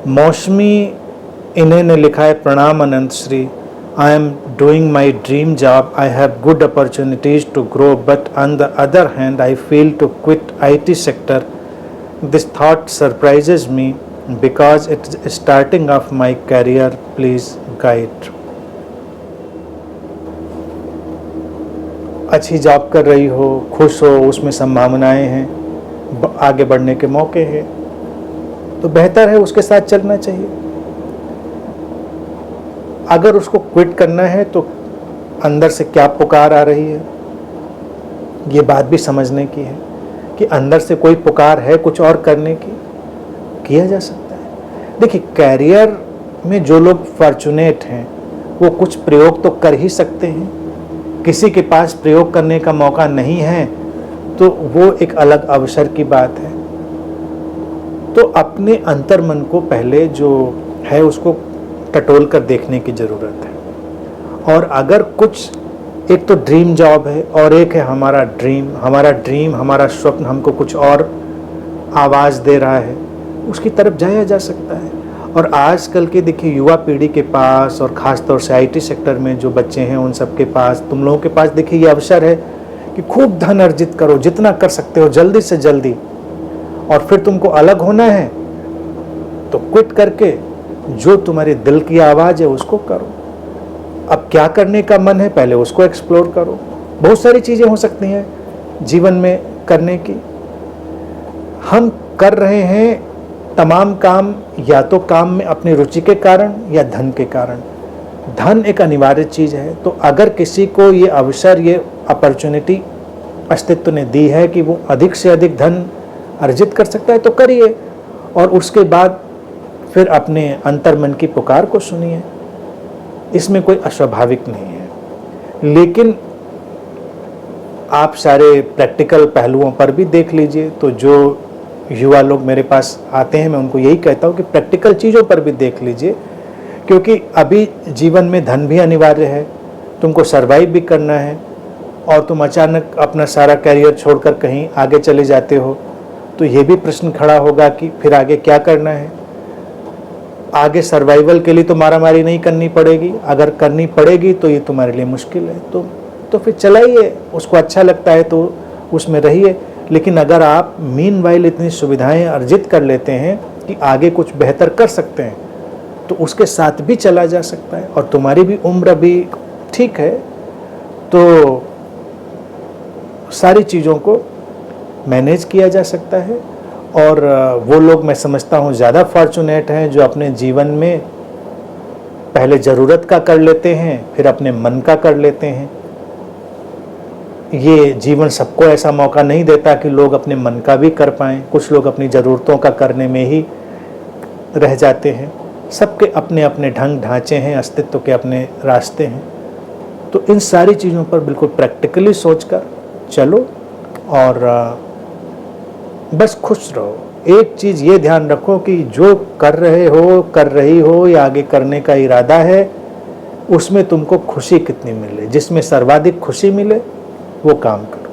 मौसमी इन्हें ने लिखा है, प्रणाम अनंत Shri, I am doing my dream job. I have good opportunities to grow, but on the other hand, I feel to quit IT sector. This thought surprises me because it is starting off my career. Please guide. अच्छी job कर रही हो, खुश हो, उसमें संभावनाएं हैं, आगे बढ़ने के मौके हैं, तो बेहतर है उसके साथ चलना चाहिए। अगर उसको क्विट करना है तो अंदर से क्या पुकार आ रही है, ये बात भी समझने की है कि अंदर से कोई पुकार है कुछ और करने की, किया जा सकता है। देखिए, कैरियर में जो लोग फॉर्चुनेट हैं वो कुछ प्रयोग तो कर ही सकते हैं। किसी के पास प्रयोग करने का मौका नहीं है तो वो एक अलग अवसर की बात है। तो अपने अंतर्मन को पहले जो है उसको टटोल कर देखने की ज़रूरत है। और अगर कुछ, एक तो ड्रीम जॉब है और एक है हमारा ड्रीम, हमारा स्वप्न हमको कुछ और आवाज़ दे रहा है, उसकी तरफ जाया जा सकता है। और आजकल के देखिए युवा पीढ़ी के पास, और ख़ास तौर से IT सेक्टर में जो बच्चे हैं उन सब के पास, तुम लोगों के पास देखिए ये अवसर है कि खूब धन अर्जित करो, जितना कर सकते हो जल्दी से जल्दी। और फिर तुमको अलग होना है तो क्विट करके जो तुम्हारे दिल की आवाज़ है उसको करो। अब क्या करने का मन है पहले उसको एक्सप्लोर करो। बहुत सारी चीज़ें हो सकती हैं जीवन में करने की। हम कर रहे हैं तमाम काम या तो काम में अपनी रुचि के कारण या धन के कारण। धन एक अनिवार्य चीज़ है, तो अगर किसी को ये अवसर, ये अपॉर्चुनिटी अस्तित्व ने दी है कि वो अधिक से अधिक धन अर्जित कर सकता है तो करिए, और उसके बाद फिर अपने अंतर्मन की पुकार को सुनिए। इसमें कोई अस्वाभाविक नहीं है। लेकिन आप सारे प्रैक्टिकल पहलुओं पर भी देख लीजिए। तो जो युवा लोग मेरे पास आते हैं मैं उनको यही कहता हूँ कि प्रैक्टिकल चीज़ों पर भी देख लीजिए, क्योंकि अभी जीवन में धन भी अनिवार्य है, तुमको सर्वाइव भी करना है, और तुम अचानक अपना सारा कैरियर छोड़कर कहीं आगे चले जाते हो तो ये भी प्रश्न खड़ा होगा कि फिर आगे क्या करना है। आगे सर्वाइवल के लिए तो मारामारी नहीं करनी पड़ेगी, अगर करनी पड़ेगी तो ये तुम्हारे लिए मुश्किल है, तो फिर चलाइए, उसको अच्छा लगता है तो उसमें रहिए। लेकिन अगर आप मीनवाइल इतनी सुविधाएं अर्जित कर लेते हैं कि आगे कुछ बेहतर कर सकते हैं तो उसके साथ भी चला जा सकता है, और तुम्हारी भी उम्र भी ठीक है, तो सारी चीज़ों को मैनेज किया जा सकता है। और वो लोग मैं समझता हूँ ज़्यादा फॉर्चुनेट हैं जो अपने जीवन में पहले ज़रूरत का कर लेते हैं, फिर अपने मन का कर लेते हैं। ये जीवन सबको ऐसा मौका नहीं देता कि लोग अपने मन का भी कर पाएँ। कुछ लोग अपनी ज़रूरतों का करने में ही रह जाते हैं। सबके अपने अपने ढंग ढांचे हैं, अस्तित्व के अपने रास्ते हैं। तो इन सारी चीज़ों पर बिल्कुल प्रैक्टिकली सोचकर चलो और बस खुश रहो। एक चीज़ ये ध्यान रखो कि जो कर रहे हो, कर रही हो या आगे करने का इरादा है, उसमें तुमको खुशी कितनी मिले। जिसमें सर्वाधिक खुशी मिले वो काम करो।